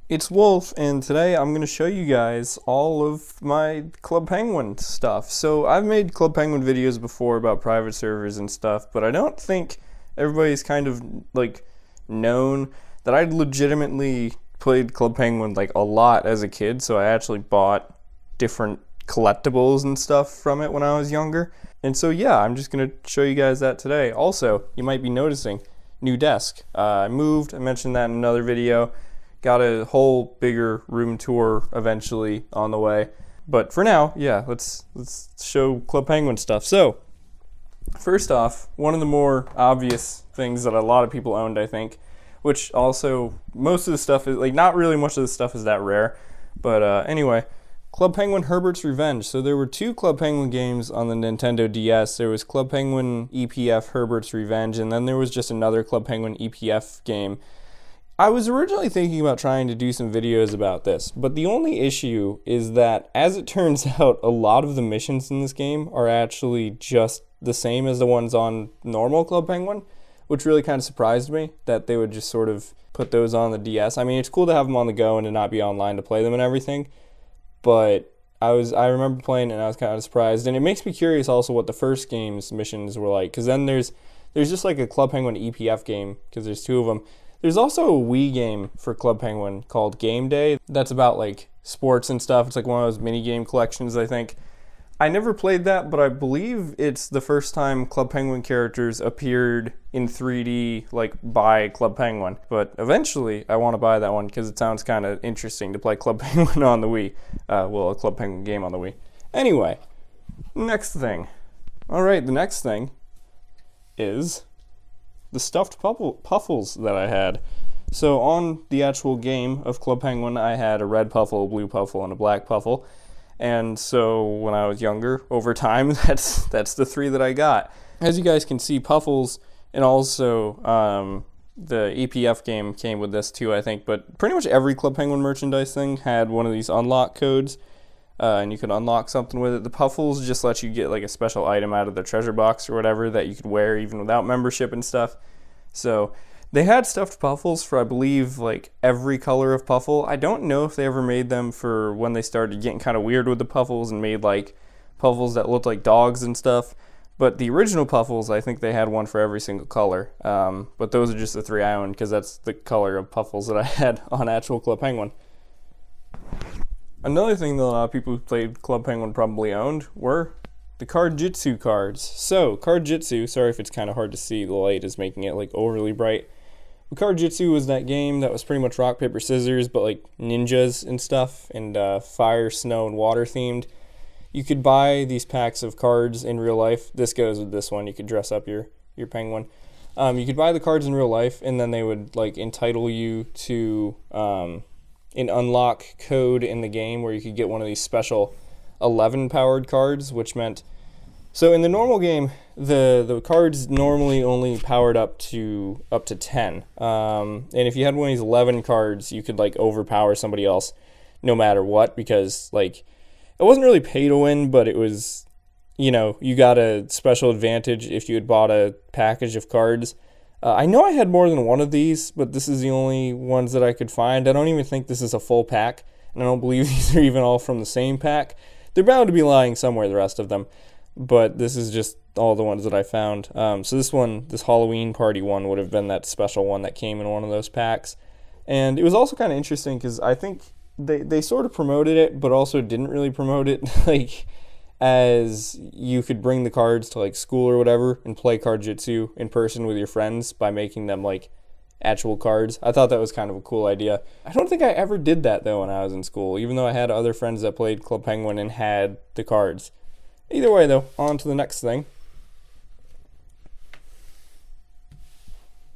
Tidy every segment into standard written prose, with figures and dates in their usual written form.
It's Wulf, and today I'm going to show you guys all of my Club Penguin stuff. So I've made Club Penguin videos before about private servers and stuff, but I don't think everybody's kind of like known that I legitimately played Club Penguin like a lot as a kid. So I actually bought different collectibles and stuff from it when I was younger. And so yeah, I'm just going to show you guys that today. Also, you might be noticing new desk. I moved, I mentioned that in another video. Got a whole bigger room tour eventually on the way. But for now, yeah, let's show Club Penguin stuff. So, first off, one of the more obvious things that a lot of people owned, I think, which also most of the stuff is, like, not really much of the stuff is that rare. But anyway, Club Penguin Herbert's Revenge. So there were two Club Penguin games on the Nintendo DS. There was Club Penguin EPF Herbert's Revenge, and then there was just another Club Penguin EPF game. I was originally thinking about trying to do some videos about this, but the only issue is that, as it turns out, a lot of the missions in this game are actually just the same as the ones on normal Club Penguin, which really kind of surprised me, that they would just sort of put those on the DS. I mean, it's cool to have them on the go and to not be online to play them and everything, but I remember playing it and I was kind of surprised, and it makes me curious also what the first game's missions were like, because then there's just like a Club Penguin EPF game, because there's two of them. There's also a Wii game for Club Penguin called Game Day. That's about like sports and stuff. It's like one of those mini game collections, I think. I never played that, but I believe it's the first time Club Penguin characters appeared in 3D, like by Club Penguin. But eventually, I want to buy that one because it sounds kind of interesting to play Club Penguin on the Wii. Well, a Club Penguin game on the Wii. Anyway, next thing. Alright, the next thing is the stuffed Puffles that I had. So on the actual game of Club Penguin, I had a red Puffle, a blue Puffle, and a black Puffle. And so when I was younger, over time, that's the three that I got. As you guys can see, Puffles and also the EPF game came with this too, I think. But pretty much every Club Penguin merchandise thing had one of these unlock codes. And you could unlock something with it. The Puffles just let you get like a special item out of the treasure box or whatever that you could wear even without membership and stuff. So they had stuffed Puffles for, I believe, like every color of Puffle. I don't know if they ever made them for when they started getting kind of weird with the Puffles and made like Puffles that looked like dogs and stuff. But the original Puffles, I think they had one for every single color. But those are just the three I owned because that's the color of Puffles that I had on actual Club Penguin. Another thing that a lot of people who played Club Penguin probably owned were the CardJitsu cards. So, CardJitsu, sorry if it's kind of hard to see, the light is making it like overly bright. But CardJitsu was that game that was pretty much rock, paper, scissors, but like ninjas and stuff, and fire, snow, and water themed. You could buy these packs of cards in real life. This goes with this one. You could dress up your penguin. You could buy the cards in real life, and then they would like entitle you to an unlock code in the game where you could get one of these special 11 powered cards, which meant, so in the normal game the cards normally only powered up to 10, and if you had one of these 11 cards you could like overpower somebody else no matter what, because like it wasn't really pay to win, but it was, you know, you got a special advantage if you had bought a package of cards. I know I had more than one of these, but this is the only ones that I could find. I don't even think this is a full pack, and I don't believe these are even all from the same pack. They're bound to be lying somewhere, the rest of them, but this is just all the ones that I found. So this Halloween party one would have been that special one that came in one of those packs. And it was also kind of interesting because I think they sort of promoted it, but also didn't really promote it. Like, as you could bring the cards to like school or whatever and play CardJitsu in person with your friends by making them like actual cards. I thought that was kind of a cool idea. I don't think I ever did that though when I was in school, even though I had other friends that played Club Penguin and had the cards. Either way though, on to the next thing.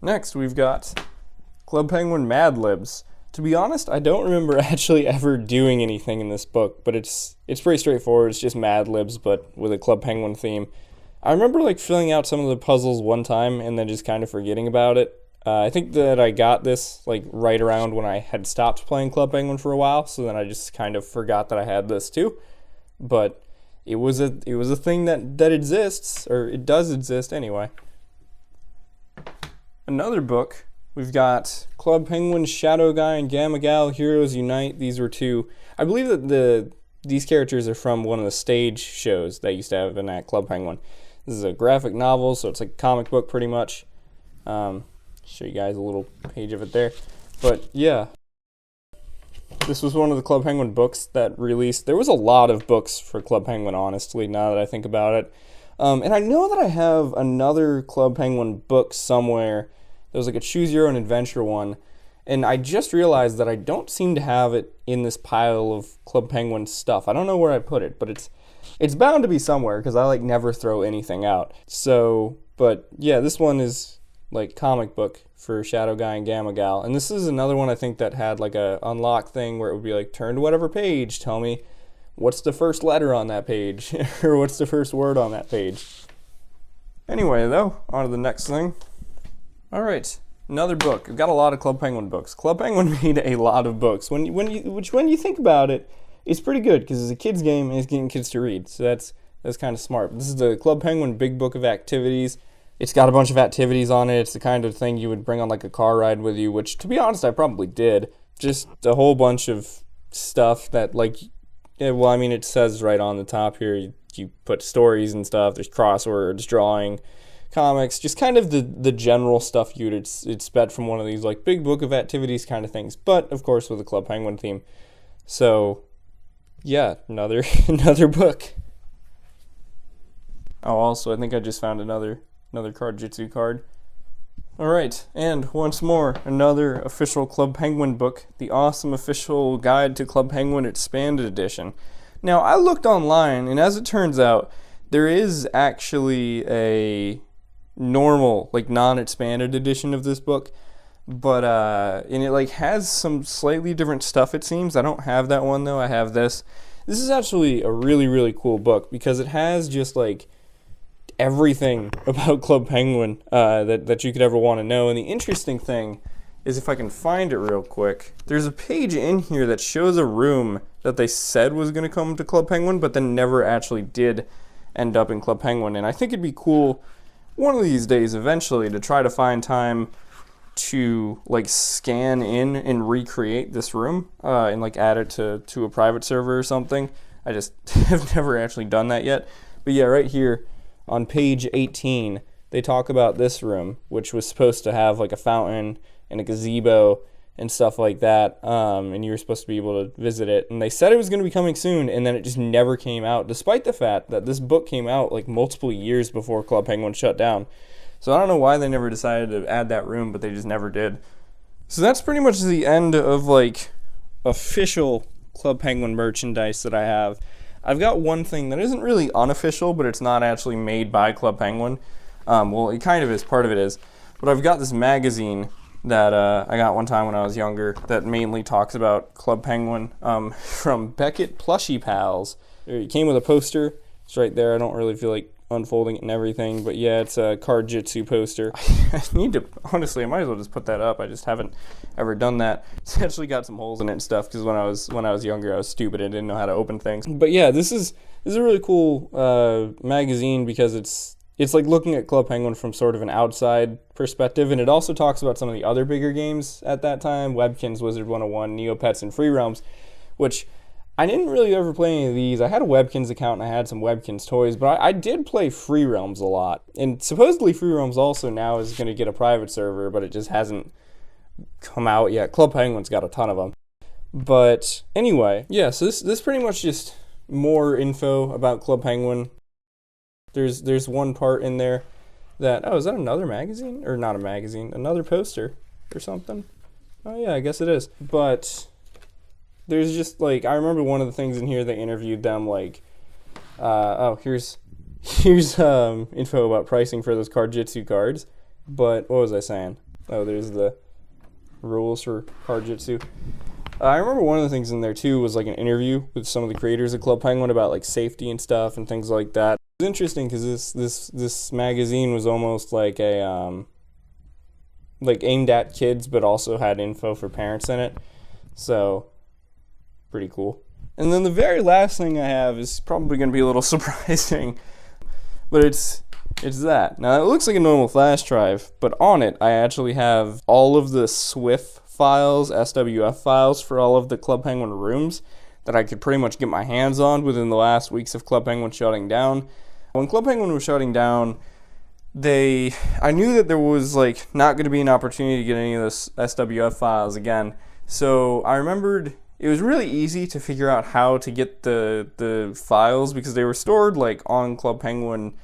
Next we've got Club Penguin Mad Libs. To be honest, I don't remember actually ever doing anything in this book, but it's pretty straightforward. It's just Mad Libs, but with a Club Penguin theme. I remember like filling out some of the puzzles one time and then just kind of forgetting about it. I think that I got this like right around when I had stopped playing Club Penguin for a while, so then I just kind of forgot that I had this too. But it was a thing that exists, or it does exist anyway. Another book We've got Club Penguin, Shadow Guy, and Gamma Gal, Heroes Unite. These were two. I believe that these characters are from one of the stage shows that used to have been at Club Penguin. This is a graphic novel, so it's like a comic book pretty much. Show you guys a little page of it there. But yeah, this was one of the Club Penguin books that released. There was a lot of books for Club Penguin, honestly, now that I think about it. And I know that I have another Club Penguin book somewhere. There was like a Choose Your Own Adventure one. And I just realized that I don't seem to have it in this pile of Club Penguin stuff. I don't know where I put it, but it's bound to be somewhere because I like never throw anything out. So, but yeah, this one is like comic book for Shadow Guy and Gamma Gal. And this is another one I think that had like a unlock thing where it would be like, turn to whatever page, tell me what's the first letter on that page or what's the first word on that page. Anyway, though, on to the next thing. All right. Another book. I've got a lot of Club Penguin books. Club Penguin made a lot of books. When you think about it, it's pretty good because it's a kids game and it's getting kids to read. So that's kind of smart. This is the Club Penguin Big Book of Activities. It's got a bunch of activities on it. It's the kind of thing you would bring on like a car ride with you, which to be honest, I probably did. Just a whole bunch of stuff that like, yeah, well, I mean, it says right on the top here, you put stories and stuff. There's crosswords, drawing, comics, just kind of the general stuff you'd expect from one of these like big book of activities kind of things, but of course with a Club Penguin theme. So yeah, another book. Oh, also I think I just found another CardJitsu card. Alright, and once more, another official Club Penguin book, the awesome official guide to Club Penguin Expanded Edition. Now I looked online, and as it turns out, there is actually a normal, like non-expanded edition of this book, but and it like has some slightly different stuff, it seems. I don't have that one though. I have this. This is actually a really cool book because it has just like everything about Club Penguin that you could ever want to know. And the interesting thing is, if I can find it real quick, there's a page in here that shows a room that they said was going to come to Club Penguin but then never actually did end up in Club Penguin. And I think it'd be cool one of these days eventually to try to find time to like scan in and recreate this room and like add it to a private server or something. I just have never actually done that yet. But yeah, right here on page 18 they talk about this room, which was supposed to have like a fountain and a gazebo and stuff like that, and you were supposed to be able to visit it, and they said it was going to be coming soon, and then it just never came out, despite the fact that this book came out like multiple years before Club Penguin shut down. So I don't know why they never decided to add that room, but they just never did. So that's pretty much the end of like official Club Penguin merchandise that I have. I've got one thing that isn't really unofficial, but it's not actually made by Club Penguin. Well, it kind of is, part of it is, but I've got this magazine that I got one time when I was younger that mainly talks about Club Penguin from Beckett Plushie Pals. It came with a poster. It's right there. I don't really feel like unfolding it and everything, but yeah, it's a CardJitsu poster. I need to, honestly, I might as well just put that up. I just haven't ever done that. It's actually got some holes in it and stuff because when I was younger, I was stupid and didn't know how to open things. But yeah, this is a really cool magazine because it's like looking at Club Penguin from sort of an outside perspective, and it also talks about some of the other bigger games at that time, Webkinz, Wizard 101, Neopets, and Free Realms, which I didn't really ever play any of these. I had a Webkinz account and I had some Webkinz toys, but I did play Free Realms a lot. And supposedly Free Realms also now is going to get a private server, but it just hasn't come out yet. Club Penguin's got a ton of them. But anyway, yeah, so this pretty much just more info about Club Penguin. There's one part in there that, oh, is that another magazine? Or not a magazine, another poster or something? Oh yeah, I guess it is. But there's just like, I remember one of the things in here, they interviewed them like, here's info about pricing for those CardJitsu cards. But what was I saying? Oh, there's the rules for CardJitsu. I remember one of the things in there too was like an interview with some of the creators of Club Penguin about like safety and stuff and things like that. It's interesting because this magazine was almost like a like aimed at kids, but also had info for parents in it. So pretty cool. And then the very last thing I have is probably going to be a little surprising, but it's It's that. Now, it looks like a normal flash drive, but on it, I actually have all of the SWF files, SWF files for all of the Club Penguin rooms that I could pretty much get my hands on within the last weeks of Club Penguin shutting down. When Club Penguin was shutting down, I knew that there was like not going to be an opportunity to get any of those SWF files again. So I remembered it was really easy to figure out how to get the files because they were stored like on Club Penguin,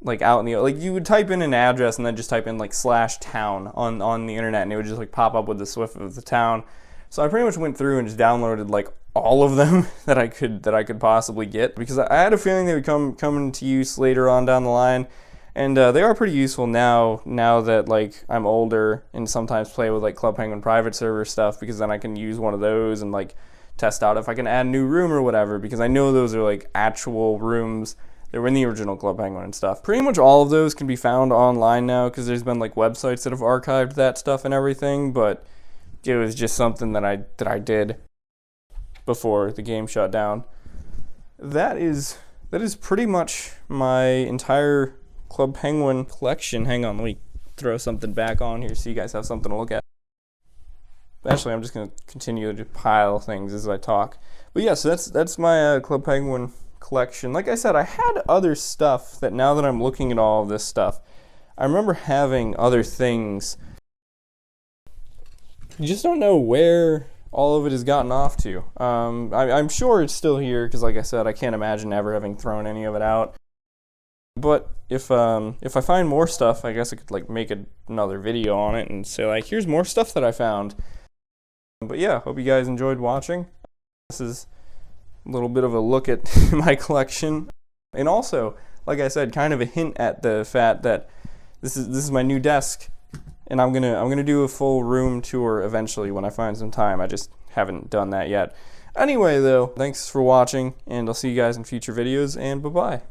like out in the, like you would type in an address and then just type in like /town on the internet and it would just like pop up with the SWF of the town. So I pretty much went through and just downloaded like all of them that I could possibly get because I had a feeling they would come into use later on down the line. And they are pretty useful now that like I'm older and sometimes play with like Club Penguin private server stuff because then I can use one of those and like test out if I can add a new room or whatever because I know those are like actual rooms that were in the original Club Penguin and stuff. Pretty much all of those can be found online now because there's been like websites that have archived that stuff and everything, but it was just something that I did before the game shut down. That is pretty much my entire Club Penguin collection. Hang on, let me throw something back on here so you guys have something to look at. Actually, I'm just going to continue to pile things as I talk. But yeah, so that's my Club Penguin collection. Like I said, I had other stuff that now that I'm looking at all of this stuff, I remember having other things. You just don't know where all of it has gotten off to. I'm sure it's still here because like I said, I can't imagine ever having thrown any of it out. But if I find more stuff, I guess I could like make another video on it and say like, here's more stuff that I found. But yeah, hope you guys enjoyed watching. This is a little bit of a look at my collection, and also, like I said, kind of a hint at the fact that this is my new desk, and I'm gonna do a full room tour eventually when I find some time. I just haven't done that yet. Anyway, though, thanks for watching, and I'll see you guys in future videos, and bye-bye.